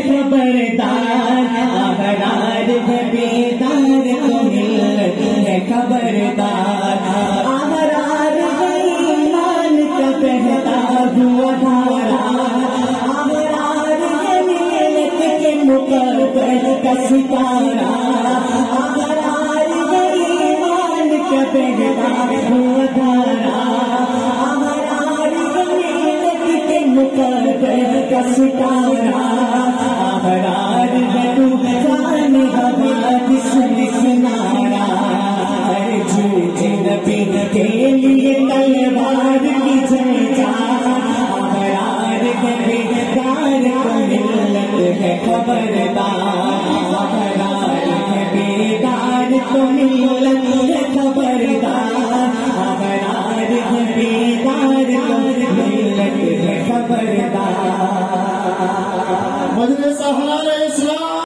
خبردار احرار ہے بیدار تو ملت ہے خبردار احرار ہے ایمان کا بہتا ہوا دھارا احرار ہے ملت کے مقدر کا ستارہ احرار ہے ایمان کا بہتا ہوا دھارا احرار ہے ملت کے مقدر کا ستارہ احرار ہے طوفان ہوا جسم کنارہ جھوٹ نبی کے لیے تلوار کی جلجا احرار ہے بیدار تو ملت ہے خبردار احرار ہے بیدار تو ملت ہے خبردار احرار ہے بیدار تو ملت ہے خبردار مجلس احرار اسلام